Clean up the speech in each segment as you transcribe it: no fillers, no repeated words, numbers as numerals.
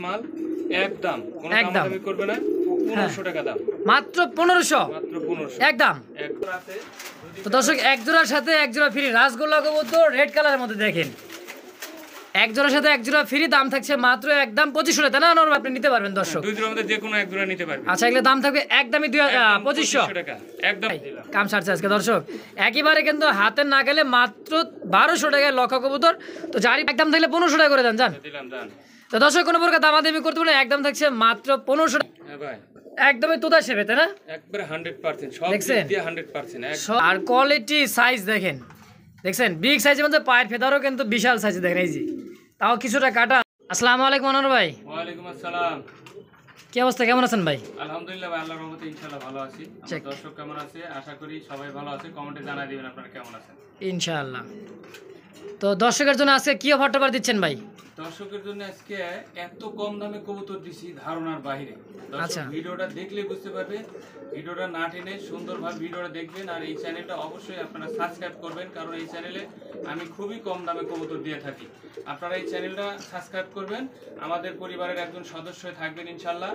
মাল একদম কোনো দামাদামি করবে না 1500 টাকা দাম মাত্র 1500 একদম তো দর্শক এক জোড়ার সাথে এক জোড়া ফ্রি রাসগোল্লা কবুতর রেড কালারের মধ্যে দেখেন এক জোড়ার সাথে এক জোড়া ফ্রি দাম থাকছে মাত্র একদম 2500 টাকা না নরম আপনি নিতে পারবেন দর্শক দুই জোড়ার মধ্যে যে কোনো এক জোড়া নিতে পারবেন আচ্ছা এগুলো দাম থাকবে একদমই 2500 টাকা একদম কাম ছাড়ছে আজকে দর্শক একেবারে কিন্তু হাতে না গেলে মাত্র 1200 টাকায় লক্ষ কবুতর তো জারি একদম থাকলে 1500 টাকা করে দেন জান দিলাম জান তো দর্শক কোনো প্রকার দামাদামি করতে বলে একদম থাকছে মাত্র 1500 টাকা হ্যাঁ ভাই একদমই তোতা সেবে তাই না একবারে 100% সব দিক দিয়ে 100% আর কোয়ালিটি সাইজ দেখেন দেখছেন বিগ সাইজের মধ্যে পায়ের ফেদারও কিন্তু বিশাল সাইজ দেখেন এই যে তাও কিছুটা কাটা আসসালামু আলাইকুম আনোয়ার ভাই ওয়া আলাইকুম আসসালাম কি অবস্থা কেমন আছেন ভাই আলহামদুলিল্লাহ ভাই আল্লাহর রহমতে ইনশাআল্লাহ ভালো আছি আমার দর্শক কেমন আছে আশা করি সবাই ভালো আছে কমেন্টে জানাই দিবেন আপনারা কেমন আছেন ইনশাআল্লাহ তো দর্শকের জন্য আজকে কি অফারটা দিচ্ছেন ভাই দর্শকের জন্য আজকে এত কম দামে কবুতর দিছি ধারণার বাইরে আচ্ছা ভিডিওটা দেখলে বুঝতে পারবে ভিডিওটা না টেনে সুন্দরভাবে ভিডিওটা দেখবেন আর এই চ্যানেলটা অবশ্যই আপনারা সাবস্ক্রাইব করবেন কারণ এই চ্যানেলে আমি খুবই কম দামে কবুতর দিয়ে থাকি আপনারা এই চ্যানেলটা সাবস্ক্রাইব করবেন আমাদের পরিবারের একজন সদস্য থাকবেন ইনশাল্লাহ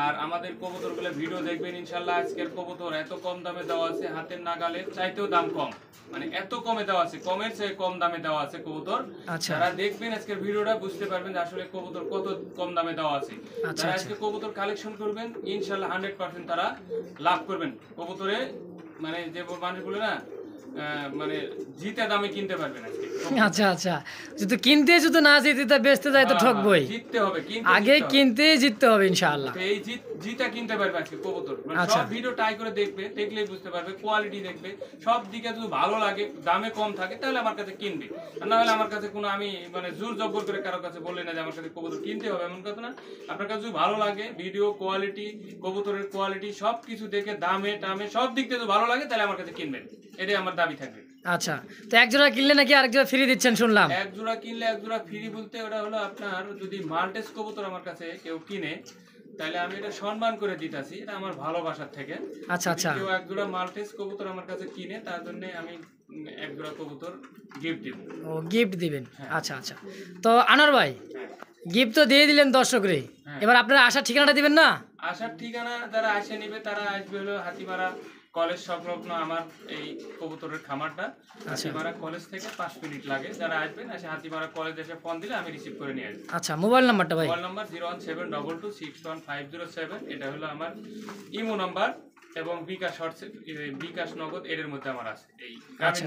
আর আমাদের কবুতরগুলো ভিডিও দেখবেন ইনশাল্লাহ আজকের কবুতর এত কম দামে দেওয়া আছে হাতের নাগালের চাইতেও দাম কম মানে এত কমে দেওয়া আছে কমের চেয়ে কম দামে দেওয়া আছে কবুতর যারা দেখবেন আজকের ভিডিওটা বুঝতে পারবেন যে আসলে কবুতর কত কম দামে দেওয়া আছে যারা আজকে কবুতর কালেকশন করবেন ইনশাআল্লাহ 100% তারা লাভ করবেন কবুতরে মানে যে মানুষগুলো না মানে জিতে দামে কিনতে পারবেন আজকে আচ্ছা আচ্ছা যদি কিনতে যদি না জিতে তা বেচতে যায় তো ঠকবই জিততে হবে আগে কিনতে জিততে হবে ইনশাআল্লাহ এই জিতা কিনতে পারবে আজকে কবুতর সব ভিডিও ট্রাই করে দেখবে দেখলেই বুঝতে পারবে কোয়ালিটি দেখবে সব দিকে যদি ভালো লাগে দামে কম থাকে তাহলে আমার কাছে কিনবে আর না হলে আমার কাছে কোনো আমি মানে জোর জবর করে কারো কাছে বললে না যে আমার কাছে কবুতর কিনতে হবে এমন কথা না আপনার কাছে যদি ভালো লাগে ভিডিও কোয়ালিটি কবুতরের কোয়ালিটি সব কিছু দেখে দামে টামে সব দিক থেকে যদি ভালো লাগে তাহলে আমার কাছে কিনবেন এটাই আমার দাবি থাকবে আচ্ছা তো এক জোড়া কিনলে নাকি আরেক জোড়া ফ্রি দিচ্ছেন শুনলাম এক জোড়া কিনলে এক জোড়া ফ্রি বলতে ওটা হলো আপনার যদি মাল্টেস কবুতর আমার কাছে কেউ কিনে তাহলে আমি এটা সম্মান করে দিতাছি এটা আমার ভালোবাসার থেকে আচ্ছা আচ্ছা কেউ এক জোড়া মাল্টেস কবুতর আমার কাছে কিনে তার জন্য আমি এক জোড়া কবুতর গিফট দিব ও গিফট দিবেন আচ্ছা আচ্ছা তো আনোয়ার ভাই গিফট তো দিয়ে দিলেন দর্শকরে এবার আপনারা আসার ঠিকানাটা দিবেন না আসার ঠিকানা যারা আসে নিবে তারা আসবে হলো হাতিমারা কলেজ সংলগ্ন আমার এই কবুতরের খামারটা হাতিমারা কলেজ থেকে 5 মিনিট লাগে যারা আসবেন এসে হাতিমারা কলেজ এসে ফোন দিলে আমি রিসিভ করে নিয়ে আসবো আচ্ছা মোবাইল নাম্বারটা ভাই মোবাইল নাম্বার 01722615507 এটা হলো আমার ইমো নাম্বার এবং বিকাশ নগদ এর মধ্যে আমার আছে এই গ্রামীণ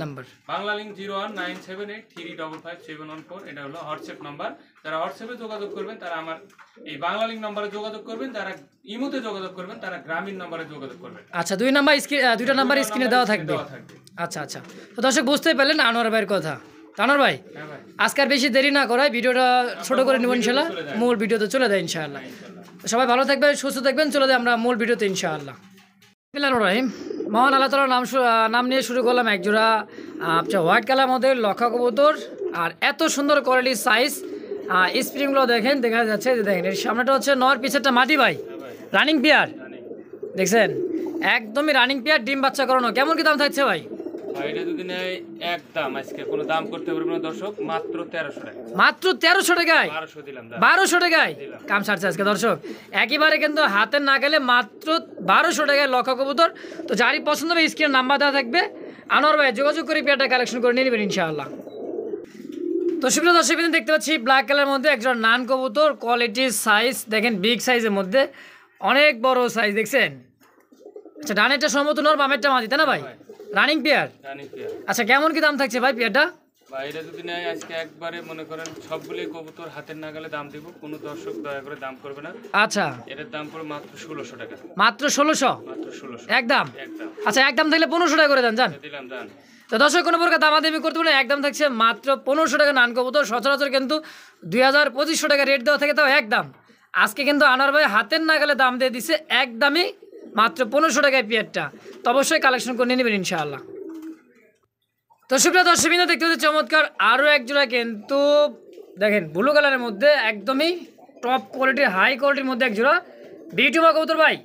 নাম্বার বাংলা লিংক 01978355714 এটা হলো হোয়াটসঅ্যাপ নাম্বার যারা হোয়াটসঅ্যাপে যোগাযোগ করবেন তারা আমার এই বাংলা লিংক নম্বরে যোগাযোগ করবেন যারা ইমোতে যোগাযোগ করবেন তারা গ্রামীণ নম্বরে যোগাযোগ করবেন আচ্ছা দুইটা নাম্বার স্ক্রিনে দেওয়া থাকবে আচ্ছা আচ্ছা তো দর্শক বুঝতেই পারলেন আনোয়ার ভাইয়ের কথা আনোয়ার ভাই আজকাল বেশি দেরি না করায় ভিডিওটা ছোট করে নেব ইনশাআল্লাহ মূল ভিডিওতে চলে যায় ইনশাআল্লাহ সবাই ভালো থাকবেন সুস্থ থাকবেন চলে যায় আমরা মূল ভিডিওতে ইনশাআল্লাহ রহিম মহান আল্লাহ তাআলার নাম নিয়ে শুরু করলাম এক জোড়া হোয়াইট কালার মধ্যে লক্ষা কবুতর আর এত সুন্দর কোয়ালিটির সাইজ স্প্রিংগুলো দেখেন দেখা যাচ্ছে যে দেখেন এর সামনেটা হচ্ছে নর পিছেরটা মাটি ভাই রানিং পেয়ার দেখছেন একদমই রানিং পেয়ার ডিম বাচ্চা করানো কেমন কি দাম থাকছে ভাই এটা যদি নেয় একদম আজকে কোনো দাম করতে পারবে না দর্শক মাত্র 1300 টাকা মাত্র 1300 টাকায় 1200 দিলাম 1200 টাকায় কাম ছাড়ছে আজকে দর্শক একেবারে কিন্তু হাতে না গেলে মাত্র 1200 টাকায় লক্ষ কবুতর তো যারই পছন্দ হবে স্ক্রিনে নাম্বার দেওয়া থাকবে আনোয়ার ভাই যোগাযোগ করে পেয়ারটা কালেকশন করে নিয়ে নেবেন ইনশাআল্লাহ তো সুপ্রিয় দর্শক দেখতে পাচ্ছি ব্ল্যাক কালারের মধ্যে একজন নান কবুতর কোয়ালিটির সাইজ দেখেন বিগ সাইজের মধ্যে অনেক বড় সাইজ দেখছেন আচ্ছা ডানেরটা সম্ভবত নর বামেরটা মাদি তাই না ভাই রানিং পেয়ার আচ্ছা কেমন কি দাম থাকছে ভাই পেয়ারটা ভাই এটা যদি নেয় আজকে একবারে মনে করেন সবগুলোই কবুতর হাতের নাগালে দাম দিব কোনো দর্শক দয়া করে দাম করবে না আচ্ছা এটার দাম পড়ে মাত্র 1600 টাকা মাত্র 1600 একদম আচ্ছা একদম থাকলে 1500 টাকা করে দেন জান দিলাম জান তো দর্শক কোনো প্রকার দামাদামি করতে বলে একদম থাকছে মাত্র 1500 টাকা নান কবুতর সচরাচর কিন্তু 2500 টাকা রেট দেওয়া থাকে তাও একদম আজকে কিন্তু আনোয়ার ভাই হাতের নাগালে দাম দিয়ে দিছে একদমই মাত্র 1500 টাকায় পেয়ারটা তো অবশ্যই কালেকশন করে নেবেন ইনশাআল্লাহ তো সুপ্রিয় দর্শকবৃন্দ দেখতে হচ্ছে চমৎকার আরও এক জোড়া কিন্তু দেখেন ব্লু কালারের মধ্যে একদমই টপ কোয়ালিটির হাই কোয়ালিটির মধ্যে এক জোড়া বিউটিমা কবুতর ভাই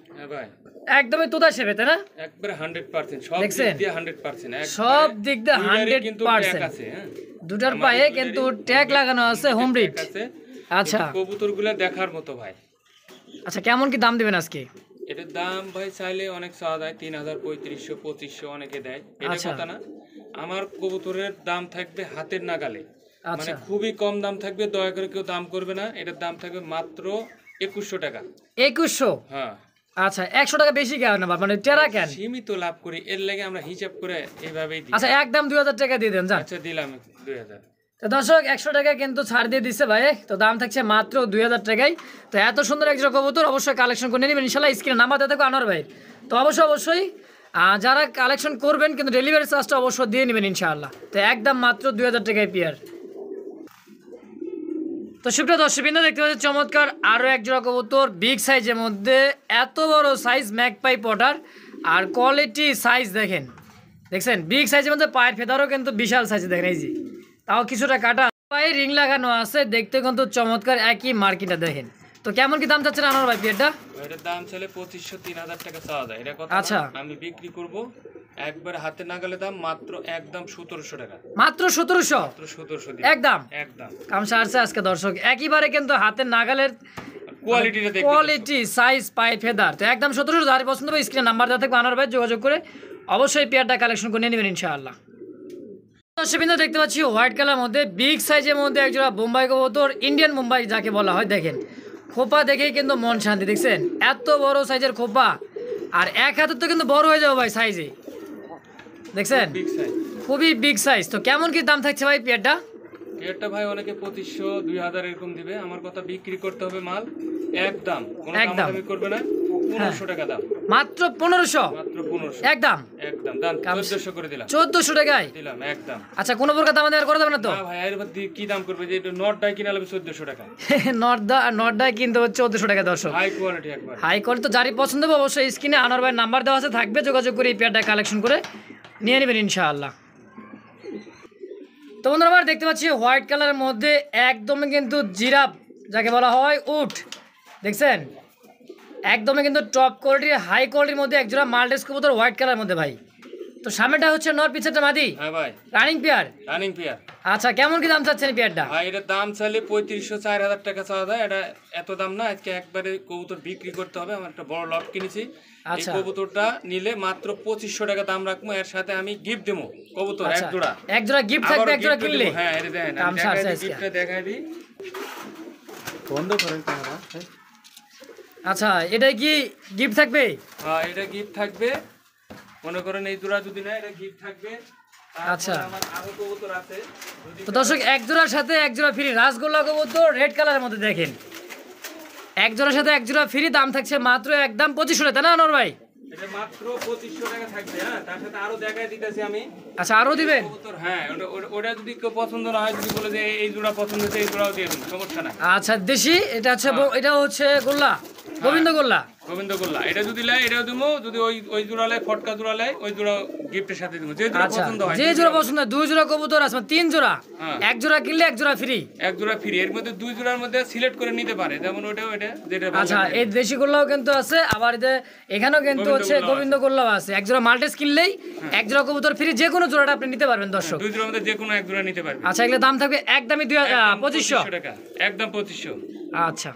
একদমই তোতা সেবে তাই না একবারে 100% সব দিক দিয়ে 100% সব দিক দিয়ে 100% দুটার পায়ে কিন্তু ট্যাগ লাগানো আছে হোম ব্রিড আচ্ছা কবুতরগুলো দেখার মতো ভাই। আচ্ছা কেমন কি দাম দিবেন আজকে? এটার দাম ভাই চাইলে অনেক চাওয়া যায়, 3000, 3500, 2500 অনেকে দেয়, এটা আচ্ছা। কথা না। আমার কবুতরের দাম থাকবে হাতের নাগালে, মানে আচ্ছা খুবই কম দাম থাকবে, দয়া করে কেউ দাম করবে না। এটার দাম থাকবে মাত্র 2100 টাকা। 2100? হ্যাঁ আচ্ছা 100 টাকা বেশি কেন আবার, মানে টেরা কেন? সীমিত লাভ করি, এর লাগে আমরা হিসাব করে এইভাবেই দিই। আচ্ছা একদম 2000 টাকা দিয়ে দেন যান। আচ্ছা দিলাম 2000। তো দর্শক 100 টাকা কিন্তু ছাড় দিয়ে দিচ্ছে ভাই, তো দাম থাকছে মাত্র 2000 টাকায়। তো এত সুন্দর একজন কবুতর অবশ্যই কালেকশন করে নেবেন ইনশাল্লাহ। স্ক্রিনে নাম্বার দিয়ে থাকবে আনোয়ার ভাই। তো অবশ্যই যারা কালেকশন করবেন কিন্তু ডেলিভারি চার্জটা অবশ্যই দিয়ে নেবেন ইনশাআল্লাহ। তো একদম মাত্র 2000 টাকায় পেয়ার। তো সুপ্রিয় দর্শকবৃন্দ দেখতে পাচ্ছেন চমৎকার আরও এক জোড়া কবুতর, বিগ সাইজের মধ্যে, এত বড় সাইজ ম্যাকপাই পটার, আর কোয়ালিটি সাইজ দেখেন, দেখছেন বিগ সাইজের মধ্যে পায়ের ফেদারও কিন্তু বিশাল সাইজে দেখেন, এই যে তাও কিছুটা কাটা, পায়ে রিং লাগানো আছে, দেখতে কিন্তু চমৎকার, একই মার্কিটা দেখেন। তো কেমন কি দাম চাচ্ছেন আনোয়ার ভাই পেয়ারটা? এটার দাম চলে 2500, 3000 টাকা চাওয়া যায়, এটা কথা আচ্ছা। না। আমি বিক্রি করব একবার হাতে নাগালে দাম মাত্র একদম 1700 টাকা। মাত্র 1700? মাত্র 1700 দিন একদম একদম। কাম সারছে আজকে দর্শক, একইবারে কিন্তু হাতের নাগালের কোয়ালিটিটা দেখতে, কোয়ালিটি সাইজ পায়ের ফেদার, তো একদম 1700। যারা পছন্দ হবে স্ক্রিনে নাম্বার দেওয়া থাকবে আনোয়ার ভাই, যোগাযোগ করে অবশ্যই পেয়ারটা কালেকশন করে নেবেন ইনশাআল্লাহ। দর্শকবৃন্দ দেখতে পাচ্ছি হোয়াইট কালার মধ্যে বিগ সাইজের মধ্যে একজোড়া বোম্বাই কবুতর, ইন্ডিয়ান বোম্বাই যাকে বলা হয়। দেখেন খোপা দেখেই কিন্তু মন শান্তি, দেখছেন এত বড় সাইজের খোপা, আর এক হাতের তো কিন্তু বড় হয়ে যাবে ভাই সাইজে, দেখছেন বিগ সাইজ, খুবই বিগ সাইজ। তো কেমন কি দাম থাকছে ভাই পেয়ারটা? এটা ভাই অনেকে 2500, 2000 এরকম দিবে। আমার কথা বিক্রি করতে হবে মাল একদম, কোনো দামাদামি করবে না, 1500 টাকা দাম। মাত্র 1500? মাত্র 1500 একদম একদম দাম 1400 করে দিলাম। 1400 টাকায় দিলাম একদম। আচ্ছা কোনো প্রকার দাম আর করা যাবে না তো? না ভাই, এর মধ্যে কি দাম করবে, যে এটা নটটাই কিনা লাগবে 1400 টাকা। নর্দায় কিন্তু 1400 টাকা দর্শক, হাই কোয়ালিটি একবার। High quality. তো যারই পছন্দ হবে অবশ্যই স্ক্রিনে আনোয়ার ভাইয়ের নাম্বার দেওয়া আছে, থাকবে, যোগাযোগ করে এই পেয়ারটা কালেকশন করে নিয়ে নেবেন ইনশাআল্লাহ। তো বন্ধুরা আবার দেখতে পাচ্ছি হোয়াইট কালারের মধ্যে একদমই কিন্তু জিরাফ যাকে বলা হয় উট, দেখছেন একদমই কিন্তু টপ কোয়ালিটির হাই কোয়ালিটির মধ্যে একজোড়া মাল্টেস কবুতর হোয়াইট কালারের মধ্যে ভাই। তো সামনেটা হচ্ছে নর, পিছেরটা মাদি। হ্যাঁ ভাই, রানিং পেয়ার। Running pair. আচ্ছা কেমন কি দাম চাচ্ছেন পেয়ারটা? ভাই এটার দাম চাইলে 3500, 4000 টাকা চাওয়া যায়। এটা এত দাম না, আজকে একবারে কবুতর বিক্রি করতে হবে। আমার একটা বড় লট কিনেছি, এই আচ্ছা। কবুতরটা নিলে মাত্র 2500 টাকা দাম রাখবো, এর সাথে আমি গিফট দেবো কবুতর এক জোড়া। এক জোড়া গিফট থাকবে এক জোড়া কিনলে? হ্যাঁ এটা দেখেন, দাম সারছে আজকে। গিফটটা দেখাই দিই, বন্ধ করেন ক্যামেরা। আচ্ছা এটাই কি গিফট থাকবে? হ্যাঁ এটা গিফট থাকবে, মনে করেন এই জোড়া যদি না, এটা গিফট থাকবে। আচ্ছা। আমার আরো কবুতর আছে, তো দর্শক এক জোড়ার সাথে এক জোড়া ফ্রি রাসগোল্লা কবুতর রেড কালারের মধ্যে, দেখেন এক জোড়ার সাথে এক জোড়া ফ্রি, দাম থাকছে মাত্র একদম 2500 টাকা, না আনোয়ার ভাই? এটা মাত্র 2500 টাকা থাকবে। হ্যাঁ তার সাথে আরো দেখাই দিতেছি আমি। আচ্ছা আরো দিবেন? কবুতর হ্যাঁ, ওটা যদি কেউ পছন্দ না হয়, যদি বলে যে এই জোড়া পছন্দ হচ্ছে, এই জোড়াও দিয়ে দেবো, সমস্যা নাই। আচ্ছা দেশি, এটা হচ্ছে এটা হচ্ছে গোল্লা, গোবিন্দ গোল্লা। গোবিন্দ গোল্লা এটা যদি লাই এটাও দেবো, যদি ওই জোড়া লাই, ফটকা জোড়া লাই, ওই জোড়া গিফটের সাথে দেবো, যে জোড়া আচ্ছা পছন্দ হয়। যে জোড়া পছন্দ হয়, দুই জোড়া কবুতর আছে, 3 জোড়া, হ্যাঁ। এক জোড়া কিনলে এক জোড়া ফ্রি। এক জোড়া ফ্রি, এর মধ্যে দুই জোড়ার মধ্যে সিলেক্ট করে নিতে পারে, যেমন ওটাও এটা যেটা ভালো আচ্ছা লাগে। এই দেশি গোল্লাও কিন্তু আছে, আবার এখানেও কিন্তু হচ্ছে গোবিন্দ গোল্লাও আছে। এক জোড়া মাল্টেস কিনলেই এক জোড়া কবুতর ফ্রি, যে কোনো জোড়াটা আপনি নিতে পারবেন দর্শক। দুই জোড়ার মধ্যে যে কোনো এক জোড়া নিতে পারবে। আচ্ছা এগুলো দাম থাকবে একদমই 2500 টাকা, একদম 2500। আচ্ছা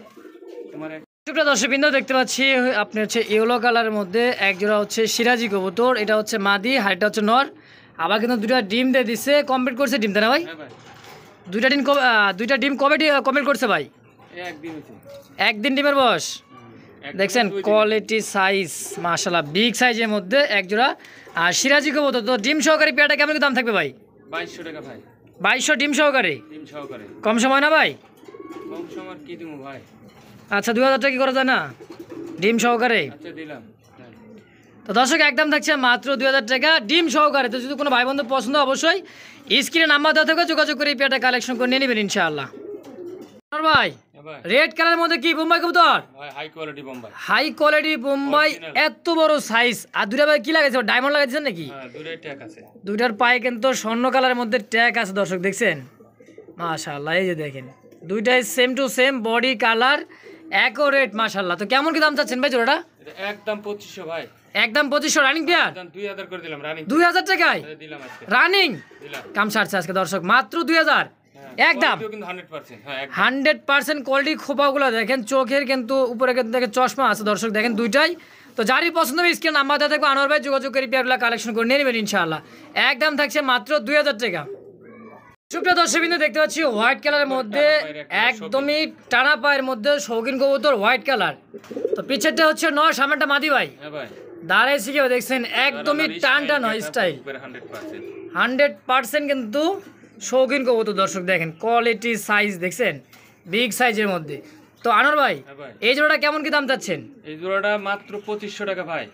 তোমার সুপ্রিয় দর্শকবৃন্দ দেখতে পাচ্ছি আপনি হচ্ছে ইয়েলো কালারের মধ্যে এক জোড়া হচ্ছে সিরাজি কবুতর, এটা হচ্ছে মাদি, হাইটটা হচ্ছে নর, আবার কিন্তু দুটা ডিম দিয়ে দিচ্ছে, কমপ্লিট করছে ডিম, তাই না ভাই? হ্যাঁ ভাই, দুইটা ডিম কবে কমপ্লিট করছে ভাই? একদিন হচ্ছে। একদিন ডিমের বয়স, দেখছেন কোয়ালিটি সাইজ মাশাআল্লাহ বিগ সাইজের মধ্যে এক জোড়া। আর সিরাজি কবুতর তো ডিম সহকারী পেয়ারটা কেমন দাম থাকবে ভাই? 2200 টাকা ভাই। 2200 ডিম সহকারে? ডিম সহকারে। কম সময় না ভাই? কম সময় কি দিমু ভাই? আচ্ছা 2000 টাকা কি করা যায় না ডিম সহকারে? আচ্ছা দিলাম। তো দর্শক একদম থাকছে মাত্র 2000 টাকা ডিম সহকারে। তো যদি কোনো ভাই বন্ধু পছন্দ অবশ্যই স্ক্রিনে নাম্বার দেওয়া থাকবে, যোগাযোগ করে এই পেয়ারটা কালেকশন করে নিয়ে নেবেন ইনশাআল্লাহ। ভাই রেড কালারের মধ্যে কি বোম্বাই কবুতর? ভাই high quality Bombay. High quality Bombay, এত বড় সাইজ। আর দুইটা ভাই কি লাগাইছে, ডায়মন্ড লাগাইছেন নাকি? হ্যাঁ দুটোই ট্যাগ আছে। দুইটার পায়ে কিন্তু স্বর্ণ কালারের মধ্যে ট্যাগ আছে দর্শক, দেখছেন মাশাআল্লাহ। এই যে দেখেন দুইটাই same to same body colour, accurate মাশাআল্লাহ। তো কেমন কি দাম চাচ্ছেন ভাই জোড়াটা? এটা একদম 2500 ভাই। একদম 2500 রানিং পেয়ার? একদম 2000 করে দিলাম রানিং। 2000 টাকায় দিলাম আজকে। রানিং দিলাম। কাম সারছে আজকে দর্শক মাত্র 2000। একদম quality-ও কিন্তু 100%, হ্যাঁ একদম। 100% কোয়ালিটি। খোপাগুলো দেখেন, চোখের কিন্তু উপরে কিন্তু দেখেন চশমা আছে দর্শক, দেখেন দুইটাই। তো যারই পছন্দ হবে স্ক্রিন নাম্বার দেওয়া থাকবে, আনোয়ার ভাই যোগাযোগ করে পেয়ারগুলো কালেকশন করে নিয়ে নেবেন ইনশাআল্লাহ। একদম থাকছে মাত্র 2000 টাকা। সুপ্রিয় দর্শকবৃন্দ, দেখতে পাচ্ছি হোয়াইট কালারের মধ্যে একদমই টানা পায়ের মধ্যে শৌখিন কবুতর, হোয়াইট কালার। তো পিছেরটা হচ্ছে নর, সামনেটা মাদি ভাই। হ্যাঁ ভাই, দাঁড়ায় শিখে দেখছেন একদমই টান টান হয় স্টাইল, 100%। 100% কিন্তু শৌখিন কবুতর দর্শক। দেখেন কোয়ালিটি, সাইজ দেখছেন, বিগ সাইজের মধ্যে। তো আনোয়ার ভাই, হ্যাঁ ভাই, এই জোড়াটা কেমন কি দাম চাচ্ছেন? এই জোড়াটা মাত্র 2500 টাকা ভাই,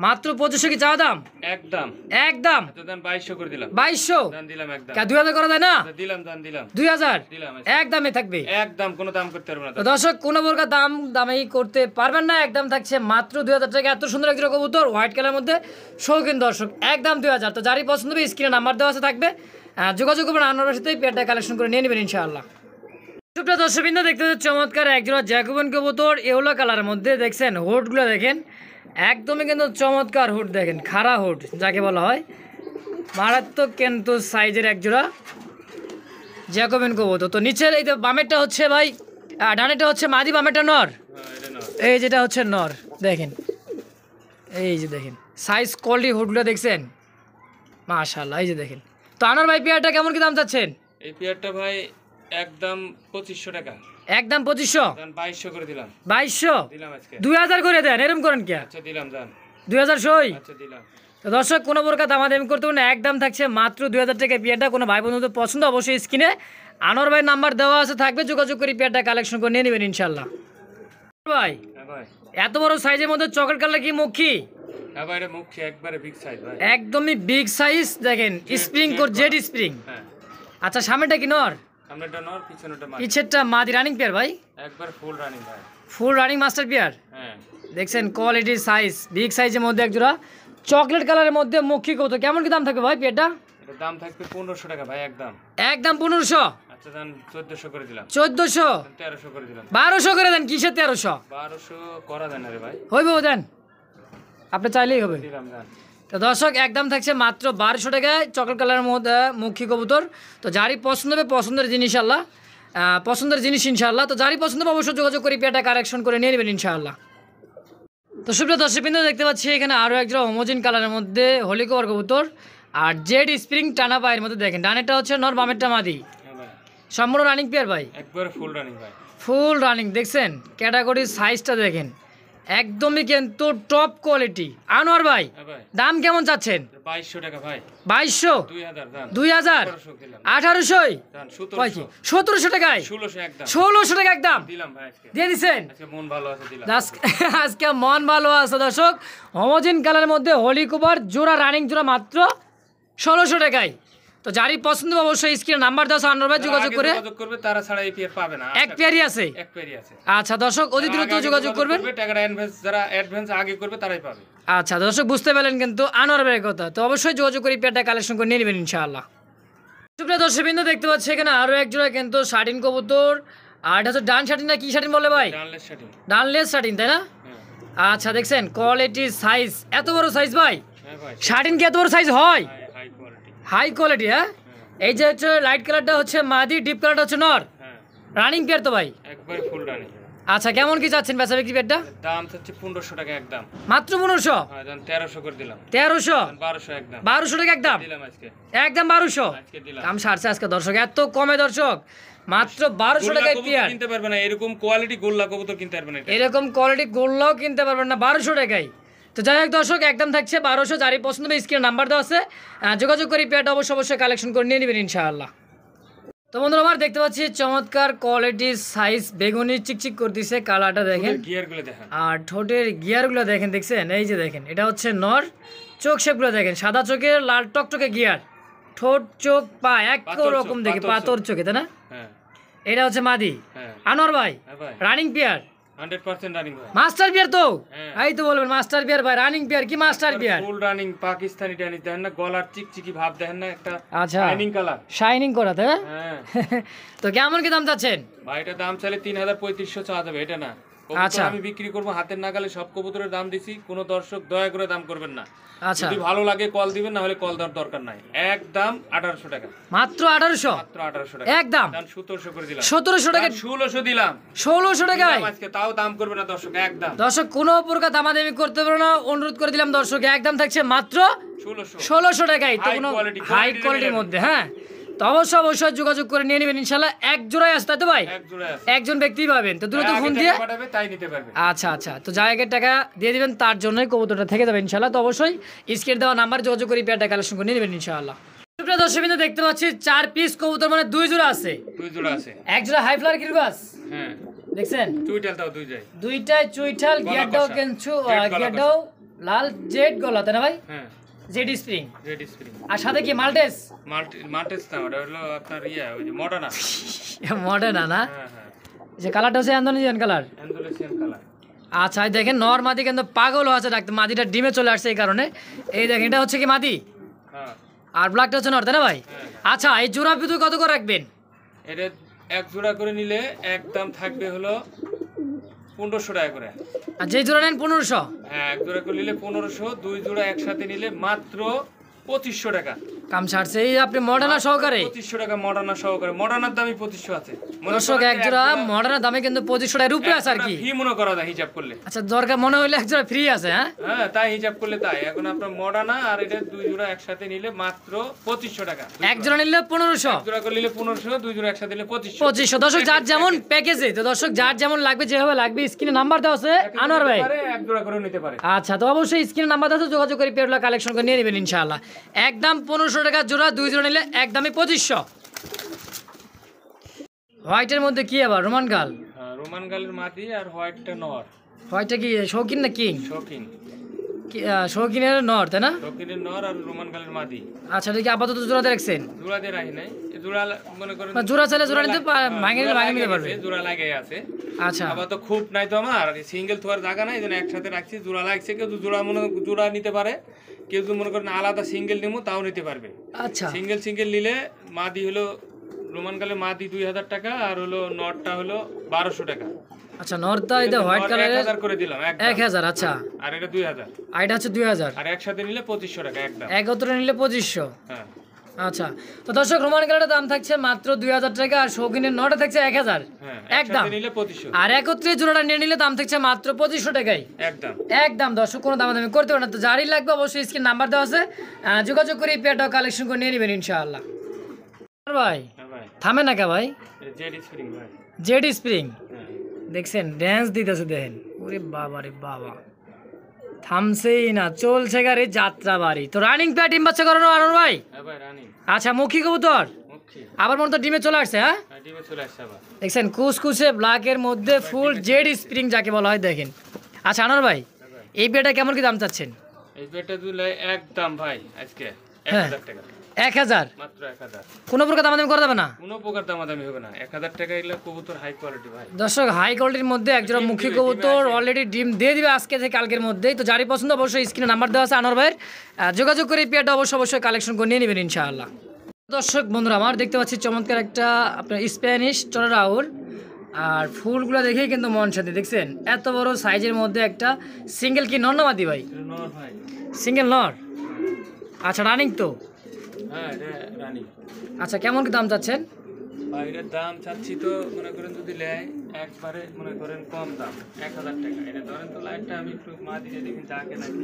মাত্র 2500 কি চাওয়া দাম? একদম একদম তো দাম 2200 করে দিলাম। 2200 দাম দিলাম একদম। 2000 করা যায় না? দিলাম, দাম দিলাম 2000 দিলাম, একদমই থাকবে। একদম কোনো দাম করতে পারবো না। তো দর্শক কোনো প্রকার দামেই করতে পারবেন না, একদম থাকছে মাত্র 2000 টাকা। এত সুন্দর একটা কবুতর হোয়াইট কালারের মধ্যে শৌখিন দর্শক, একদম 2000। তো যারই পছন্দ হবে স্ক্রিনে নাম্বার দেওয়া আছে থাকবে, যোগাযোগ করবেন আনোয়ারের সাথে, পেয়ারটা কালেকশন করে নিয়ে নেবেন ইনশাআল্লাহ। সুপ্রিয় দর্শকবৃন্দ, দেখতে পাচ্ছেন চমৎকার একজোড়া জ্যাকোবিয়ান কবুতর ইয়েলো কালারের মধ্যে। দেখছেন হুডগুলো দেখেন, একদমই কিন্তু চমৎকার হুড, দেখেন খাড়া হুড যাকে বলা হয়, মারাত্মক কিন্তু সাইজের একজোড়া জ্যাকোবিয়ান কবুতর। তো নিচের এই যে বামেরটা হচ্ছে ভাই, ডানেরটা হচ্ছে মাদি, বামেরটা নর। এই যেটা হচ্ছে নর, দেখেন এই যে দেখেন সাইজ, কোয়ালিটি, হুডগুলো দেখছেন মাশাআল্লাহ। এই যে দেখেন। তো আনোয়ার ভাই পেয়ারটা কেমন কি দাম চাচ্ছেন? এই পেয়ারটা ভাই একদম 2500 টাকা, একদম 2500। দাম 2200 করে দিলাম। 2200 দিলাম আজকে। 2000 করে দেন, এরকম করেন কে? আচ্ছা দিলাম, দাম 2000 সই। আচ্ছা দিলাম। তো দর্শক কোনো প্রকার দামাদামি করতে হবে না, একদম থাকছে মাত্র 2000 টাকা পেয়ারটা। কোনো ভাই বন্ধুদের পছন্দ অবশ্যই স্ক্রিনে আনোয়ার ভাই নাম্বার দেওয়া আছে থাকবে, যোগাযোগ করে পেয়ারটা কালেকশন করে নিয়ে নেবেন ইনশাআল্লাহ। ভাই হ্যাঁ ভাই, এত বড় সাইজের মধ্যে চকলেট কালার কি মুখী? হ্যাঁ ভাই, এটা মুখে একবারে বিগ সাইজ ভাই, একদমই বিগ সাইজ। দেখেন স্প্রিং কোর, জেড স্প্রিং। হ্যাঁ আচ্ছা সামনেটা কি নর? সামনেটা নর, পিছনেটা মাদি, পিছেরটা মাদি। রানিং পেয়ার ভাই? একবার ফুল রানিং ভাই। Full running master pair. হ্যাঁ দেখছেন কোয়ালিটি, সাইজ, বিগ সাইজের মধ্যে একজোড়া চকলেট কালারের মধ্যে মুখী কবুতর। কেমন কি দাম থাকবে ভাই পেয়ারটা? এটার দাম থাকবে 1500 টাকা ভাই, একদম। একদম 1500। আচ্ছা দাম 1400 করে দিলাম। 1400, 1300 করে দিলাম। 1200 করে দেন। কিসের 1300? 1200 করা দেন রে ভাই, হইবে দেন, আপনি চাইলেই হবে। দিলাম দাম। তো দর্শক একদম থাকছে মাত্র 1200 টাকায় চকলেট কালারের মধ্যে মুখী কবুতর। তো যারই পছন্দ হবে, পছন্দের জিনিস আল্লাহ, পছন্দের জিনিস ইনশাআল্লাহ। তো যারই পছন্দ হবে অবশ্যই যোগাযোগ করে পেয়ারটা কারেকশন করে নিয়ে নেবেন ইনশাআল্লাহ। তো সুপ্রিয় দর্শকবৃন্দ, দেখতে পাচ্ছি এখানে আরও একজোড়া হোমোজিন কালারের মধ্যে হোলি কভার কবুতর আর জেড স্প্রিং টানা পায়ের মধ্যে। দেখেন ডানেরটা হচ্ছে নর, বামেরটা মাদি। হ্যাঁ ভাই, সম্পূর্ণ রানিং পেয়ার ভাই, একবারে ফুল রানিং ভাই। Full running. দেখছেন ক্যাটাগরির সাইজটা দেখেন, একদমই কিন্তু টপ কোয়ালিটি। আনোয়ার ভাই হ্যাঁ ভাই, দাম কেমন চাচ্ছেন? 2200 টাকা ভাই, 2200, 2000 দাম, 2000, 1800 দিলাম, 1800, দাম কয় কি 1700, 1700 টাকায়? 1600 একদম 1600 টাকা একদম দিলাম ভাই আজকে। দিয়ে দিচ্ছেন? আজকে মন ভালো আছে, দিলাম। আজকে মন ভালো আছে দর্শক। হোমোজিন কালারের মধ্যে হোলি কুবার জোড়া, রানিং জোড়া মাত্র 1600 টাকায়। তো যারই পছন্দ হবে অবশ্যই স্ক্রিনে নাম্বার দাও, আনোয়ার ভাই যোগাযোগ করে। যোগাযোগ করবে, তারা ছাড়া এই পেয়ার পাবে না। এক পেয়ারই আছে? এক পেয়ারই আছে। আচ্ছা দর্শক অতি দ্রুত যোগাযোগ করবেন। টাকাটা অ্যাডভান্স, যারা অ্যাডভান্স আগে করবে তারাই পাবে। আচ্ছা দর্শক বুঝতে পারলেন কিন্তু আনোয়ার ভাইয়ের কথা। তো অবশ্যই যোগাযোগ করে পেয়ারটা কালেকশন করে নিয়ে নেবেন ইনশাআল্লাহ। সুপ্রিয় দর্শকবৃন্দ, দেখতে পাচ্ছি এখানে আরো এক জোড়া কিন্তু শাটিন কবুতর। আর এটা হচ্ছে ডান শাটিন না কি শাটিন বলে ভাই? ডানলেস শাটিন। ডানলেস শাটিন তাই না? হ্যাঁ আচ্ছা দেখছেন কোয়ালিটি, সাইজ, এত বড় সাইজ ভাই? হ্যাঁ ভাই, শাটিন কি এত বড় সাইজ হয়? High quality. High quality. হ্যাঁ এই যে হচ্ছে লাইট কালারটা হচ্ছে মাদি, ডিপ কালারটা হচ্ছে নর। হ্যাঁ রানিং পেয়ার তো ভাই? একবারে ফুল রানিং। আচ্ছা কেমন কি যাচ্ছেন বেচা বিক্রি পেয়ারটা? দাম হচ্ছে 1500 টাকা একদম। মাত্র 1500? হ্যাঁ দাম 1300 করে দিলাম। 1300, 1200 একদম। 1200 টাকা একদম? দিলাম আজকে, একদম 1200 আজকে দিলাম। দাম সারছে আজকে দর্শক, এত কমে দর্শক, মাত্র 1200 টাকায় পেয়ার। কিনতে পারবে না এরকম কোয়ালিটি গোল্লা কবুতর কিনতে পারবে না। এরকম কোয়ালিটি গোল্লাও কিনতে পারবেন না 1200 টাকায়। তো যাই হোক দর্শক একদম থাকছে 1200। যারই পছন্দ হবে স্ক্রিনে নাম্বার দেওয়া আছে, যোগাযোগ করে পেয়ারটা অবশ্যই কালেকশন করে নিয়ে নেবেন ইনশাআল্লাহ। তো বন্ধুরা আমার দেখতে পাচ্ছি চমৎকার কোয়ালিটির সাইজ, বেগুনি চিকচিক করতেছে কালারটা দেখেন, গিয়ারগুলো দেখেন, আর ঠোঁটের গিয়ারগুলো দেখেন। দেখছেন এই যে দেখেন, এটা হচ্ছে নর। চোখ শেপগুলো দেখেন, সাদা চোখের লাল টকটকে গিয়ার, ঠোঁট চোখ পা এক রকম দেখে, পাথর চোখে তাই না? হ্যাঁ এটা হচ্ছে মাদি। হ্যাঁ আনোয়ার ভাই হ্যাঁ ভাই, রানিং পেয়ার? 100% রানিং ভাই। মাস্টার বিয়ার তো? হ্যাঁ। এই তো বলবেন মাস্টার বিয়ার ভাই, রানিং বিয়ার কি মাস্টার বিয়ার? ফুল রানিং পাকিস্তানি টানিস দেখেন না, গলার চিকচিকি ভাব দেখেন না, একটা আচ্ছা শাইনিং কালার, শাইনিং করা তাই না? হ্যাঁ তো কেমন কি দাম চাচ্ছেন ভাই? এটা দাম চাইলে 3500 চাওয়া যাবে, এটা না আচ্ছা। আমি বিক্রি করব হাতের নাগালে, সব কবুতরের দাম দিছি, কোনো দর্শক দয়া করে দাম করবেন না। আচ্ছা, যদি ভালো লাগে কল দিবেন, না হলে কল দেওয়ার দরকার নাই। একদম 1800 টাকা, মাত্র 1800, মাত্র 1800 টাকা একদম 1700 করে দিলাম, 1700 টাকা, 1600 দিলাম, 1600 টাকায় দিলাম আজকে, তাও দাম করবে না দর্শক, একদম দর্শক কোনো প্রকার দামাদামি করতে পারো না, অনুরোধ করে দিলাম দর্শক, একদম থাকছে মাত্র 1600 1600 টাকায়। তো High কোনো quality, হাই quality কোয়ালিটির level। মধ্যে, হ্যাঁ তো অবশ্যই যোগাযোগ করে নিয়ে নেবেন ইনশাল্লাহ। এক জোড়ায় আসতে তো ভাই, এক জোড়া আছে, একজন ব্যক্তি পাবেন, তো দ্রুত আগে ফোন টাকা দিয়ে পাঠাবে তাই নিতে পারবে। আচ্ছা, তো জায়গার টাকা দিয়ে দিবেন, তার জন্যই কবুতরটা থেকে যাবে ইনশাল্লাহ। তো অবশ্যই স্ক্রিন দেওয়া নাম্বার যোগাযোগ করে পেয়ারটা কালেকশন করে নিয়ে নেবেন ইনশাআল্লাহ। সুপ্রিয় দর্শক বিন্দু, দেখতে পাচ্ছি 4 পিস কবুতর, মানে 2 জোড়া আছে, 2 জোড়া আছে, এক জোড়া হাই ফ্লার কিরবাস, হ্যাঁ দেখছেন চুইটাল তাও 2 যায়, দুইটাই চুইঠাল, গলা গিয়ারটাও কষা। কেনছু, জেড গলা গিয়ারটাও লাল জেড গলা, তাই না ভাই? হ্যাঁ জেড স্প্রিং, রেড স্প্রিং, আর সাথে কি মাল্টেস মাল্টেস না, ওটা হলো আপনার ওই যে মডার্না, মডার্ন না, হ্যাঁ হ্যাঁ যে কালারটা হচ্ছে ইন্দোনেশিয়ান কালার। Andalusian colour. আচ্ছা, এই দেখেন নর মাদি কিন্তু পাগল হয়েছে ডাকতে, মাদিটা ডিমে চলে আসছে এই কারণে। এই দেখেন এটা হচ্ছে কি মাদি, হ্যাঁ আর ব্ল্যাকটা হচ্ছে নর, তাই না ভাই? হ্যাঁ। আচ্ছা, এই জোড়া বিদ্যুৎ কত করে রাখবেন? এটা এক জোড়া করে নিলে একদম থাকবে হলো 1500 টাকা করে। আর যে জোড়া নেন 1500, হ্যাঁ এক জোড়া করে নিলে 1500, 2 জোড়া একসাথে নিলে মাত্র 2500 টাকা। কাম ছাড়ছে এই আপনি মডার্না সহকারে। 2500 টাকা মডার্না সহকারে, মডার্নার দামই 2500 আছে। দর্শক এক জোড়া মডার্নের দামে কিন্তু 2500 টাকার উপরে আছে আর কি। ফি মনে করা যায় হিসাব করলে। আচ্ছা, দরকার মনে হইলে এক জোড়া ফ্রি আছে, হ্যাঁ হ্যাঁ তাই হিসাব করলে তাই। এখন আপনার মডার্না আর এটা 2 জোড়া একসাথে নিলে মাত্র 2500 টাকা। এক জোড়া নিলে 1500, এক জোড়া করে নিলে 1500, 2 জোড়া একসাথে নিলে 2500। 2500। দর্শক যার যেমন প্যাকেজে, তো দর্শক যার যেমন লাগবে, যেভাবে লাগবে, স্ক্রিনে নাম্বার দেওয়া আছে আনোয়ার ভাই। এক জোড়া করে নিতে পারে। আচ্ছা, তো অবশ্যই স্ক্রিনে নাম্বার দেওয়া আছে, যোগাযোগ করে পেয়ারগুলো কালেকশন করে নিয়ে নেবেন ইনশাআল্লাহ। একদম 1500 টাকা জোড়া, 2 জোড়া নিলে একদমই 2500। হোয়াইটের মধ্যে কি আবার রোমান গাল? হ্যাঁ রোমান গালের মাটি আর হোয়াইটটা নর। হোয়াইটটা কি শৌখিন না কিং? শৌখিন, শৌখিনের নর, তাই না? শৌখিনের নর আর রোমান গালের মাটি। আচ্ছা, এটা কি আপাতত জোড়াতে রাখছেন? জোড়া দিয়ে রাখি নাই, জোড়া মনে করেন জোড়া চাইলে জোড়া নিতে ভাঙে নিতে পারবে। জোড়া লাগে আছে। আচ্ছা, আবার তো খুব নাই তো আমার, সিঙ্গেল থোয়ার জায়গা নাই, যেন একসাথে রাখছি। জোড়া লাগছে, কেউ জোড়া নিতে পারে, কেউ যদি মনে করেন আলাদা সিঙ্গেল নিবো তাও নিতে পারবে। আচ্ছা, সিঙ্গেল নিলে মাদি হলো রোমান গালের মাদি 2000 টাকা, আর হলো নটটা হলো 1200 টাকা। আচ্ছা, নরটা এটা হোয়াইট কালারের 1000 করে দিলাম, 1000। আচ্ছা, আর এটা 2000, আর এটা হচ্ছে 2000, আর একসাথে নিলে 2500 টাকা একদম। একত্রে নিলে 2500। হ্যাঁ আচ্ছা, তো দর্শক রোমান কালারের দাম থাকছে মাত্র 2000 টাকা, আর শৌখিনের নটা থাকছে 1000 হ্যাঁ, একদম। একসাথে নিলে 2500 আর একত্রে জোড়াটা নিয়ে নিলে দাম থাকছে মাত্র 2500 টাকাই একদম। একদম। দর্শক কোনো দামাদামি করতে পারে না, তো যারই লাগবে অবশ্যই স্ক্রিন নাম্বার দেওয়া আছে, যোগাযোগ করে এই পেয়ারটাও কালেকশন করে নিয়ে নেবেন ইনশাআল্লাহ। ভাই হ্যাঁ ভাই, থামে না কে ভাই? জেড স্প্রিং ভাই। জেড স্প্রিং হ্যাঁ দেখছেন, ড্যান্স দিতেছে দেখেন, ওরে বাবা রে বাবা, থামছেই না, চলছে গাড়ি যাত্রা বাড়ি। তো রানিং প্যাট ডিম বাচ্চা করানো আনোয়ার ভাই? হ্যাঁ ভাই রানিং। আচ্ছা, মুখী কবুতর মুখী, আবার মনে তো ডিমে চলে আসছে, হ্যাঁ ডিমে চলে আসছে আবার। দেখছেন কুসকুসে ব্ল্যাকের মধ্যে ফুল জেড স্প্রিং যাকে বলা হয়, দেখেন। আচ্ছা আনোয়ার ভাই, এই পেয়ারটা কেমন কি দাম চাচ্ছেন? এই পেটটা দিলে একদম ভাই আজকে হ্যাঁ। 1000 টাকা, 1000, মাত্র 1000। কোনো প্রকার দামাদামি করা যাবে না? কোনো প্রকার দামাদামি হবে না। 1000 টাকা এগুলো কবুতর হাই কোয়ালিটি ভাই। দর্শক হাই কোয়ালিটির মধ্যে একজোড়া মুখী কবুতর অলরেডি ডিম দিয়ে দিবে আজকে থেকে কালকের মধ্যেই। তো যারই পছন্দ অবশ্যই স্ক্রিনে নাম্বার দেওয়া আছে আনোয়ার ভাইয়ের, যোগাযোগ করে এই পেয়ারটা অবশ্যই কালেকশন করে নিয়ে নেবেন ইনশাআল্লাহ। দর্শক বন্ধুরা আমার, দেখতে পাচ্ছি চমৎকার একটা আপনার স্প্যানিশ চড়াউর, আর ফুলগুলো দেখেই কিন্তু মন শান্তি। দেখছেন এত বড় সাইজের মধ্যে একটা সিঙ্গেল কি নর না মাদি ভাই? নর ভাই, সিঙ্গেল নর। আচ্ছা, রানিং তো? হ্যাঁ এটা রানিং। আচ্ছা, কেমন কি দাম চাচ্ছেন? ভাই এটার দাম চাচ্ছি তো মনে করেন যদি নেয় একবারে মনে করেন কম দাম 1000 টাকা। এটা ধরেন তো লাইটটা আমি একটু মা দিয়ে দেখি যাকে নাকি।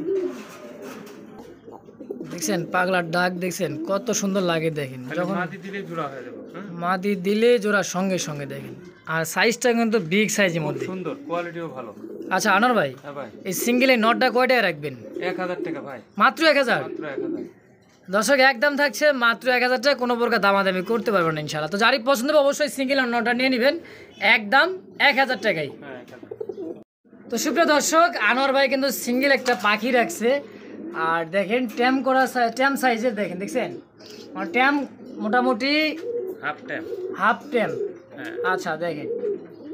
দেখছেন পাগলার ডাক, দেখছেন কত সুন্দর লাগে, দেখেন যখন মাদি দিলে জোড়া হয়ে যাবে। হ্যাঁ মাদি দিলে জোড়া সঙ্গে সঙ্গে, দেখেন আর সাইজটা কিন্তু বিগ সাইজের মধ্যে, সুন্দর, কোয়ালিটিও ভালো। আচ্ছা আনোয়ার ভাই, হ্যাঁ ভাই, এই সিঙ্গেল এই নটটা কয়টায় রাখবেন? 1000 টাকা ভাই, মাত্র 1000। মাত্র 1000। দর্শক একদম থাকছে মাত্র 1000 টাকা, কোনো প্রকার দামাদামি করতে পারবেন না ইনশাআল্লাহ। তো যারই পছন্দ হবে অবশ্যই সিঙ্গেল আর নটটা নিয়ে নেবেন, একদম 1000 টাকাই। হ্যাঁ 1000। তো সুপ্রিয় দর্শক, আনোয়ার ভাই কিন্তু সিঙ্গেল একটা পাখি রাখছে, আর দেখেন ট্যাম করা, ট্যাম সাইজের দেখেন, দেখছেন মানে ট্যাম মোটামুটি হাফ ট্যাম। হ্যাঁ আচ্ছা দেখেন,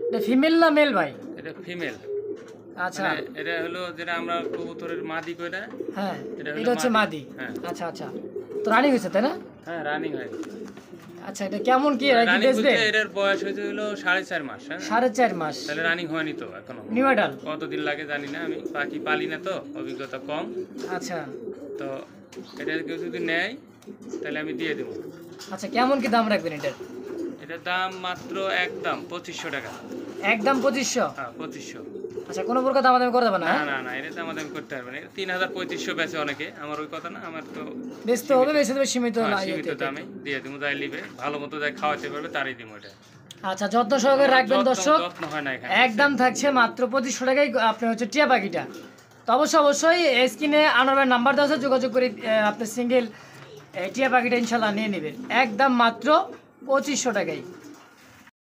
এটা ফিমেল না মেল ভাই? এটা ফিমেল। আচ্ছা, এটা হলো যেটা আমরা কবুতরের মাদি কই না। হ্যাঁ এটা হলো এটা হচ্ছে মাদি। হ্যাঁ। আচ্ছা আচ্ছা, তো রানিং হয়েছে তাই না? হ্যাঁ রানিং হয়। আচ্ছা এটা কেমন কি এরা কি রানিং বেচবে? বলতে এটার বয়স হয়েছে হলো 4.5 মাস। হ্যাঁ 4.5 মাস তাহলে রানিং হয়নি তো এখনো, নিউ অ্যাডাল্ট। কতদিন লাগে জানি না, আমি পাখি পালি না তো, অভিজ্ঞতা কম। আচ্ছা তো এটা কেউ যদি নেয় তাহলে আমি দিয়ে দেবো। আচ্ছা কেমন কি দাম রাখবেন এটার? এটার দাম মাত্র একদম 2500 টাকা। একদম 2500? হ্যাঁ 2500। আচ্ছা কোনো প্রকার দামাদামি করে দেবে না? না না না, এটা দাম আমি করতে পারবো না। 3500 বেচে অনেকে, আমার ওই কথা না, আমার তো বেচতে হবে, বেচে দেবে সীমিত না সীমিত দামে দিয়ে দেবো, যাই নিবে ভালো মতো যাই খাওয়াতে পারবে তারই দিব এটা। আচ্ছা যত্ন সহকারে রাখবেন দর্শক। যত্ন হয় না এখানে। একদম থাকছে মাত্র 2500 টাকায় আপনি হচ্ছে টিয়া পাখিটা। তো অবশ্যই স্ক্রিনে আনোয়ার ভাইয়ের নাম্বার দেওয়া আছে, যোগাযোগ করে আপনি সিঙ্গেল টিয়া পাখিটা ইনশাল্লাহ নিয়ে নেবেন একদম মাত্র 2500 টাকায়।